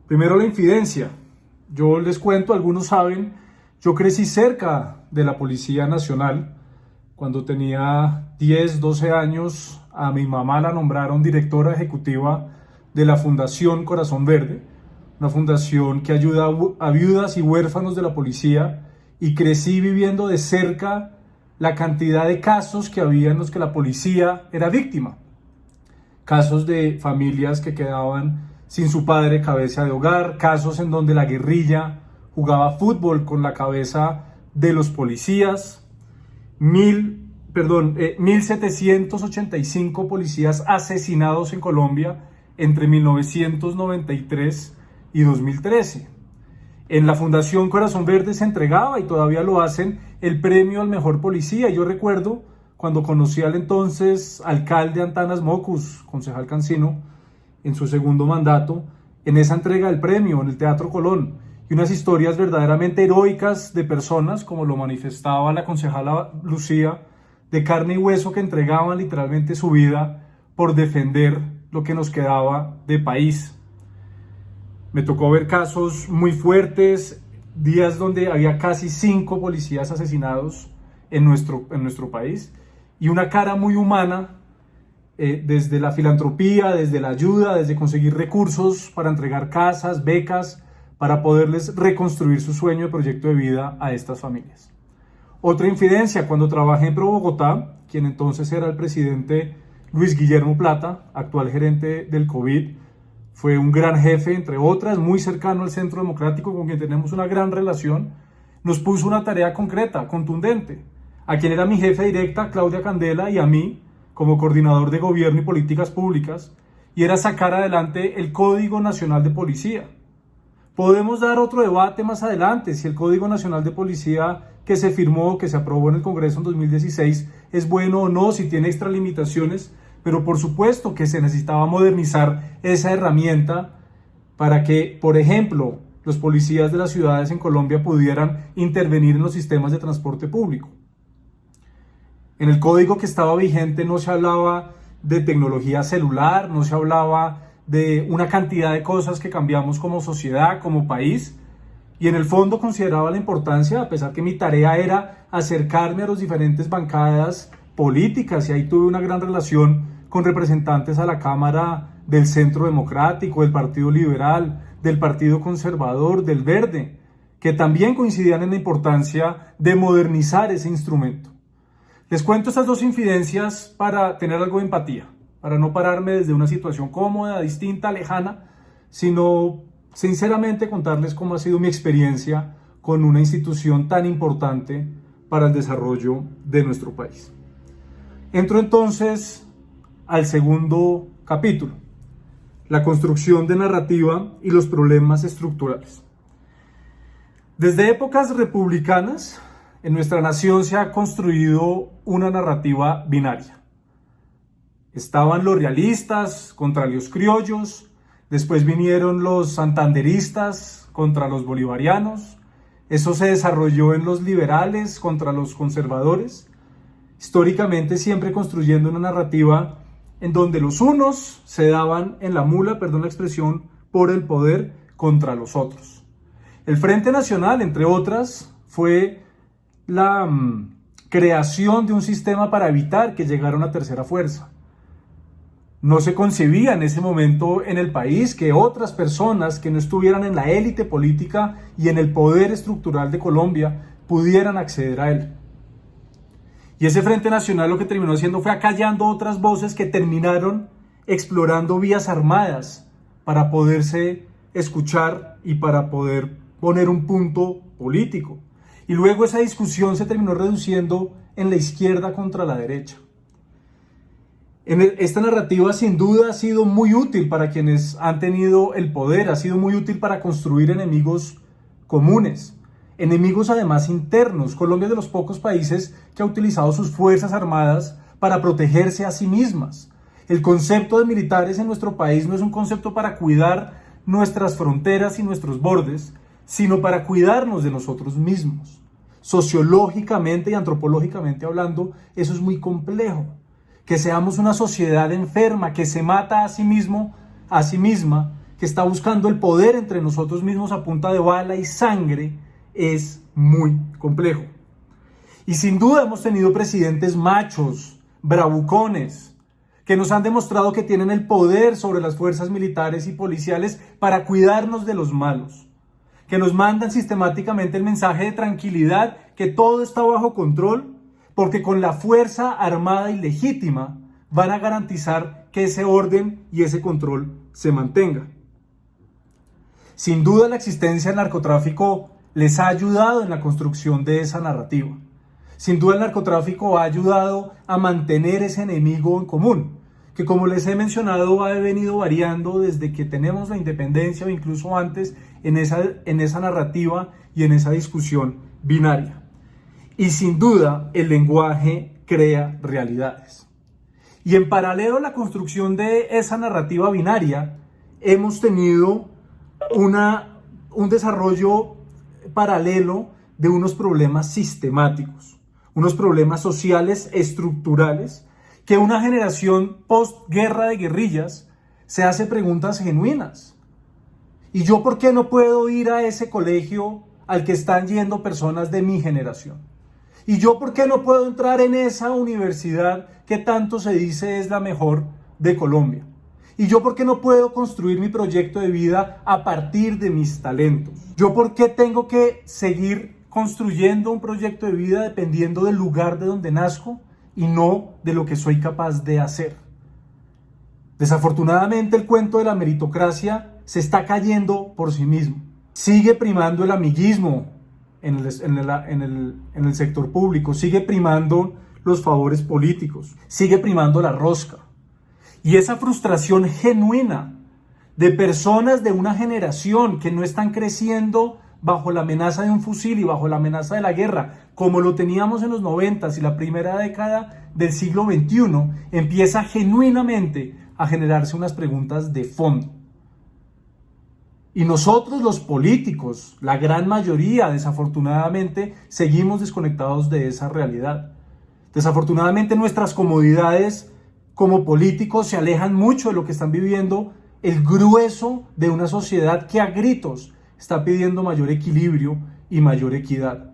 Primero, la infidencia. Yo les cuento, algunos saben, yo crecí cerca de la Policía Nacional. Cuando tenía 10, 12 años, a mi mamá la nombraron directora ejecutiva de la Fundación Corazón Verde, una fundación que ayuda a viudas y huérfanos de la policía, y crecí viviendo de cerca la cantidad de casos que había en los que la policía era víctima. Casos de familias que quedaban sin su padre cabeza de hogar, casos en donde la guerrilla jugaba fútbol con la cabeza de los policías, 1.785 policías asesinados en Colombia entre 1993 y 2013. En la Fundación Corazón Verde se entregaba, y todavía lo hacen, el premio al mejor policía. Yo recuerdo cuando conocí al entonces alcalde Antanas Mocus, concejal Cancino, en su segundo mandato, en esa entrega del premio en el Teatro Colón, y unas historias verdaderamente heroicas de personas, como lo manifestaba la concejala Lucía, de carne y hueso, que entregaban literalmente su vida por defender lo que nos quedaba de país. Me tocó ver casos muy fuertes, días donde había casi 5 policías asesinados en nuestro país, y una cara muy humana, desde la filantropía, desde la ayuda, desde conseguir recursos para entregar casas, becas, para poderles reconstruir su sueño de proyecto de vida a estas familias. Otra infidencia: cuando trabajé en Pro Bogotá, quien entonces era el presidente Luis Guillermo Plata, actual gerente del COVID, fue un gran jefe, entre otras, muy cercano al Centro Democrático, con quien tenemos una gran relación. Nos puso una tarea concreta, contundente, a quien era mi jefe directa, Claudia Candela, y a mí, como coordinador de gobierno y políticas públicas, y era sacar adelante el Código Nacional de Policía. Podemos dar otro debate más adelante si el Código Nacional de Policía que se firmó, que se aprobó en el Congreso en 2016, es bueno o no, si tiene extralimitaciones, pero por supuesto que se necesitaba modernizar esa herramienta para que, por ejemplo, los policías de las ciudades en Colombia pudieran intervenir en los sistemas de transporte público. En el código que estaba vigente no se hablaba de tecnología celular, no se hablaba de una cantidad de cosas que cambiamos como sociedad, como país, y en el fondo consideraba la importancia, a pesar que mi tarea era acercarme a las diferentes bancadas políticas, y ahí tuve una gran relación con representantes a la Cámara del Centro Democrático, del Partido Liberal, del Partido Conservador, del Verde, que también coincidían en la importancia de modernizar ese instrumento. Les cuento estas dos infidencias para tener algo de empatía, para no pararme desde una situación cómoda, distinta, lejana, sino sinceramente contarles cómo ha sido mi experiencia con una institución tan importante para el desarrollo de nuestro país. Entro entonces al segundo capítulo: la construcción de narrativa y los problemas estructurales. Desde épocas republicanas, en nuestra nación se ha construido una narrativa binaria. Estaban los realistas contra los criollos, después vinieron los santanderistas contra los bolivarianos, eso se desarrolló en los liberales contra los conservadores, históricamente siempre construyendo una narrativa en donde los unos se daban en la mula, perdón la expresión, por el poder contra los otros. El Frente Nacional, entre otras, fue la creación de un sistema para evitar que llegara una tercera fuerza. No se concebía en ese momento en el país que otras personas que no estuvieran en la élite política y en el poder estructural de Colombia pudieran acceder a él. Y ese Frente Nacional lo que terminó haciendo fue acallando otras voces que terminaron explorando vías armadas para poderse escuchar y para poder poner un punto político. Y luego esa discusión se terminó reduciendo en la izquierda contra la derecha. Esta narrativa sin duda ha sido muy útil para quienes han tenido el poder, ha sido muy útil para construir enemigos comunes, enemigos además internos. Colombia es de los pocos países que ha utilizado sus fuerzas armadas para protegerse a sí mismas. El concepto de militares en nuestro país no es un concepto para cuidar nuestras fronteras y nuestros bordes, sino para cuidarnos de nosotros mismos. Sociológicamente y antropológicamente hablando, eso es muy complejo. Que seamos una sociedad enferma, que se mata a sí mismo, a sí misma, que está buscando el poder entre nosotros mismos a punta de bala y sangre, es muy complejo. Y sin duda hemos tenido presidentes machos, bravucones, que nos han demostrado que tienen el poder sobre las fuerzas militares y policiales para cuidarnos de los malos, que nos mandan sistemáticamente el mensaje de tranquilidad, que todo está bajo control, porque con la fuerza armada y legítima van a garantizar que ese orden y ese control se mantenga. Sin duda la existencia del narcotráfico les ha ayudado en la construcción de esa narrativa. Sin duda el narcotráfico ha ayudado a mantener ese enemigo en común, que como les he mencionado ha venido variando desde que tenemos la independencia o incluso antes en esa narrativa y en esa discusión binaria. Y sin duda el lenguaje crea realidades. Y en paralelo a la construcción de esa narrativa binaria, hemos tenido un desarrollo paralelo de unos problemas sistemáticos, unos problemas sociales estructurales, que una generación postguerra de guerrillas se hace preguntas genuinas. ¿Y yo por qué no puedo ir a ese colegio al que están yendo personas de mi generación? ¿Y yo por qué no puedo entrar en esa universidad que tanto se dice es la mejor de Colombia? ¿Y yo por qué no puedo construir mi proyecto de vida a partir de mis talentos? ¿Yo por qué tengo que seguir construyendo un proyecto de vida dependiendo del lugar de donde nazco y no de lo que soy capaz de hacer? Desafortunadamente el cuento de la meritocracia se está cayendo por sí mismo. Sigue primando el amiguismo en el sector público, sigue primando los favores políticos, sigue primando la rosca. Y esa frustración genuina de personas de una generación que no están creciendo bajo la amenaza de un fusil y bajo la amenaza de la guerra, como lo teníamos en los 90s y la primera década del siglo XXI, empieza genuinamente a generarse unas preguntas de fondo. Y nosotros los políticos, la gran mayoría, desafortunadamente, seguimos desconectados de esa realidad. Desafortunadamente nuestras comodidades como políticos se alejan mucho de lo que están viviendo el grueso de una sociedad que a gritos está pidiendo mayor equilibrio y mayor equidad.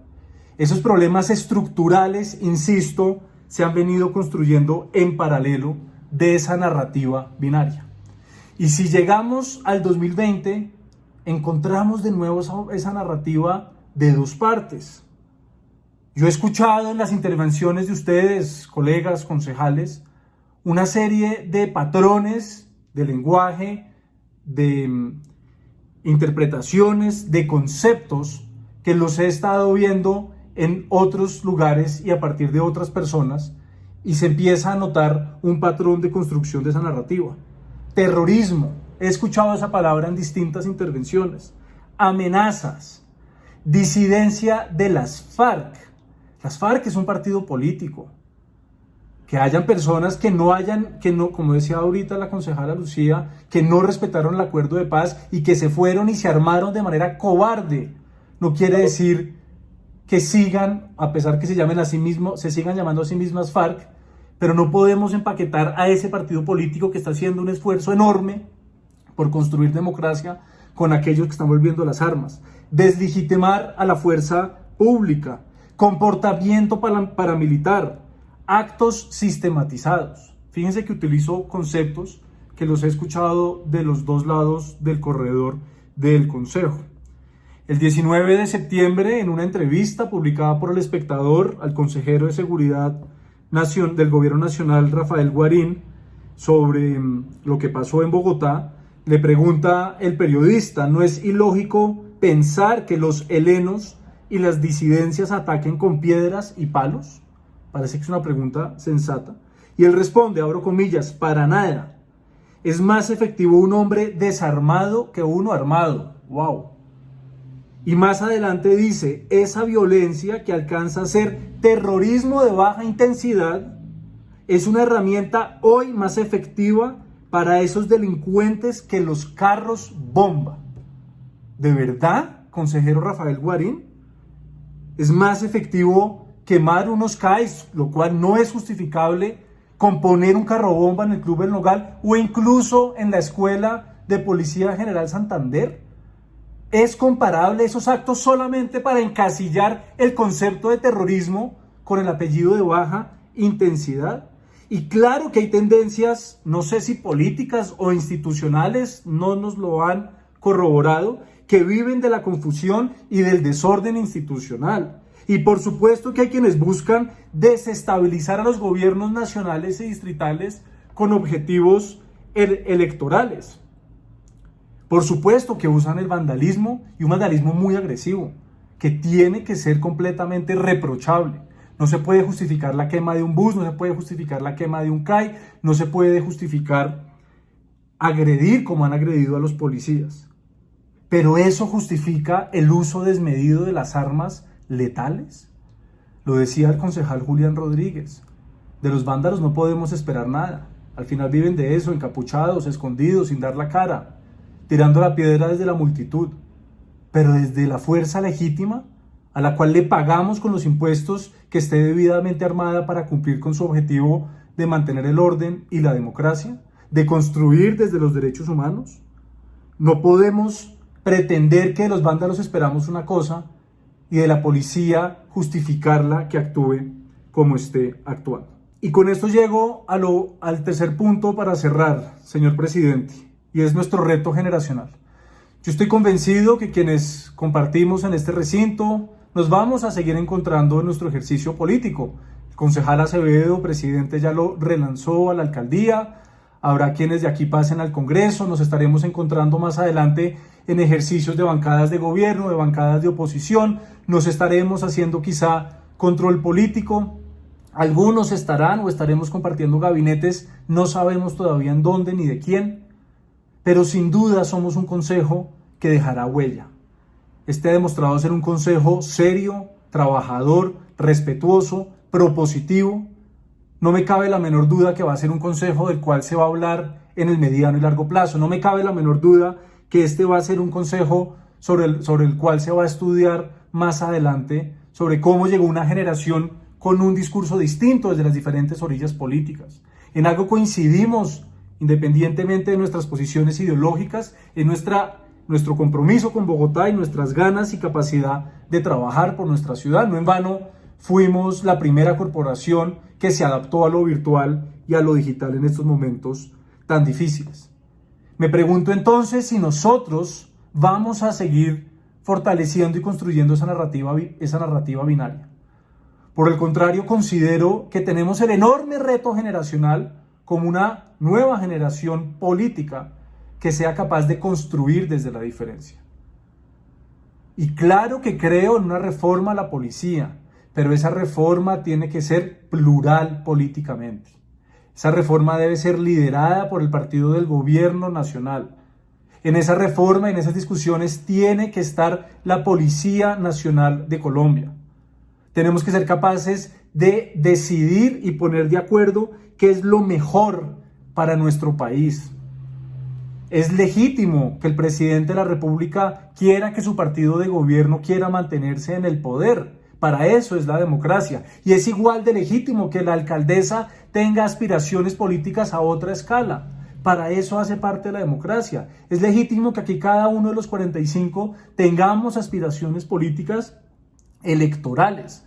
Esos problemas estructurales, insisto, se han venido construyendo en paralelo de esa narrativa binaria. Y si llegamos al 2020, encontramos de nuevo esa narrativa de dos partes. Yo he escuchado en las intervenciones de ustedes, colegas, concejales, una serie de patrones de lenguaje, de interpretaciones, de conceptos que los he estado viendo en otros lugares y a partir de otras personas, y se empieza a notar un patrón de construcción de esa narrativa. Terrorismo, he escuchado esa palabra en distintas intervenciones. Amenazas, disidencia de las FARC. Las FARC es un partido político. Que hayan personas que no, como decía ahorita la concejala Lucía, que no respetaron el acuerdo de paz y que se fueron y se armaron de manera cobarde, no quiere decir que sigan, a pesar que se sigan llamando a sí mismas FARC, pero no podemos empaquetar a ese partido político que está haciendo un esfuerzo enorme por construir democracia con aquellos que están volviendo las armas. Deslegitimar a la fuerza pública, comportamiento paramilitar, actos sistematizados. Fíjense que utilizo conceptos que los he escuchado de los dos lados del corredor del Consejo. El 19 de septiembre, en una entrevista publicada por El Espectador al consejero de Seguridad del Gobierno Nacional, Rafael Guarín, sobre lo que pasó en Bogotá, le pregunta el periodista: ¿no es ilógico pensar que los helenos y las disidencias ataquen con piedras y palos? Parece que es una pregunta sensata. Y él responde, abro comillas, para nada. Es más efectivo un hombre desarmado que uno armado. ¡Wow! Y más adelante dice, esa violencia que alcanza a ser terrorismo de baja intensidad es una herramienta hoy más efectiva para esos delincuentes que los carros bomba. ¿De verdad, consejero Rafael Guarín? ¿Es más efectivo quemar unos CAIs, lo cual no es justificable, componer un carro bomba en el Club El Nogal o incluso en la escuela de Policía General Santander? ¿Es comparable esos actos solamente para encasillar el concepto de terrorismo con el apellido de baja intensidad? Y claro que hay tendencias, no sé si políticas o institucionales, no nos lo han corroborado, que viven de la confusión y del desorden institucional. Y por supuesto que hay quienes buscan desestabilizar a los gobiernos nacionales y distritales con objetivos electorales. Por supuesto que usan el vandalismo y un vandalismo muy agresivo, que tiene que ser completamente reprochable. No se puede justificar la quema de un bus, no se puede justificar la quema de un CAI, no se puede justificar agredir como han agredido a los policías. Pero eso justifica el uso desmedido de las armas letales. Lo decía el concejal Julián Rodríguez. De los vándalos no podemos esperar nada. Al final viven de eso, encapuchados, escondidos, sin dar la cara, tirando la piedra desde la multitud. Pero desde la fuerza legítima, a la cual le pagamos con los impuestos, que esté debidamente armada para cumplir con su objetivo de mantener el orden y la democracia, de construir desde los derechos humanos. No podemos pretender que de los vándalos esperamos una cosa y de la policía justificarla que actúe como esté actuando. Y con esto llego al tercer punto para cerrar, señor presidente, y es nuestro reto generacional. Yo estoy convencido que quienes compartimos en este recinto nos vamos a seguir encontrando en nuestro ejercicio político. El concejal Acevedo, presidente, ya lo relanzó a la alcaldía. Habrá quienes de aquí pasen al Congreso. Nos estaremos encontrando más adelante en ejercicios de bancadas de gobierno, de bancadas de oposición. Nos estaremos haciendo quizá control político. Algunos estarán o estaremos compartiendo gabinetes. No sabemos todavía en dónde ni de quién. Pero sin duda somos un consejo que dejará huella. Este ha demostrado ser un consejo serio, trabajador, respetuoso, propositivo. No me cabe la menor duda que va a ser un consejo del cual se va a hablar en el mediano y largo plazo. No me cabe la menor duda que este va a ser un consejo sobre el cual se va a estudiar más adelante sobre cómo llegó una generación con un discurso distinto desde las diferentes orillas políticas. En algo coincidimos, independientemente de nuestras posiciones ideológicas, en nuestro compromiso con Bogotá y nuestras ganas y capacidad de trabajar por nuestra ciudad. No en vano fuimos la primera corporación que se adaptó a lo virtual y a lo digital en estos momentos tan difíciles. Me pregunto entonces si nosotros vamos a seguir fortaleciendo y construyendo esa narrativa binaria. Por el contrario, considero que tenemos el enorme reto generacional como una nueva generación política que sea capaz de construir desde la diferencia. Y claro que creo en una reforma a la policía, pero esa reforma tiene que ser plural políticamente. Esa reforma debe ser liderada por el partido del gobierno nacional. En esa reforma, en esas discusiones, tiene que estar la Policía Nacional de Colombia. Tenemos que ser capaces de decidir y poner de acuerdo qué es lo mejor para nuestro país. Es legítimo que el presidente de la República quiera que su partido de gobierno quiera mantenerse en el poder. Para eso es la democracia. Y es igual de legítimo que la alcaldesa tenga aspiraciones políticas a otra escala. Para eso hace parte de la democracia. Es legítimo que aquí cada uno de los 45 tengamos aspiraciones políticas electorales.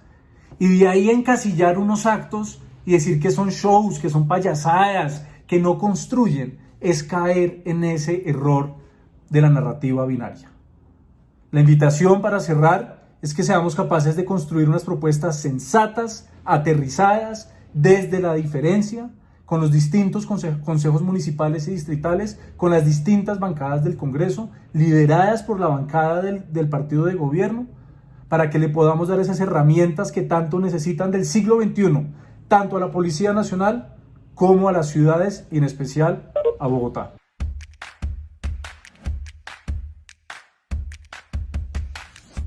Y de ahí encasillar unos actos y decir que son shows, que son payasadas, que no construyen, es caer en ese error de la narrativa binaria. La invitación para cerrar es que seamos capaces de construir unas propuestas sensatas, aterrizadas, desde la diferencia, con los distintos consejos municipales y distritales, con las distintas bancadas del Congreso, lideradas por la bancada del partido de gobierno, para que le podamos dar esas herramientas que tanto necesitan del siglo XXI, tanto a la Policía Nacional como a las ciudades y en especial a Bogotá.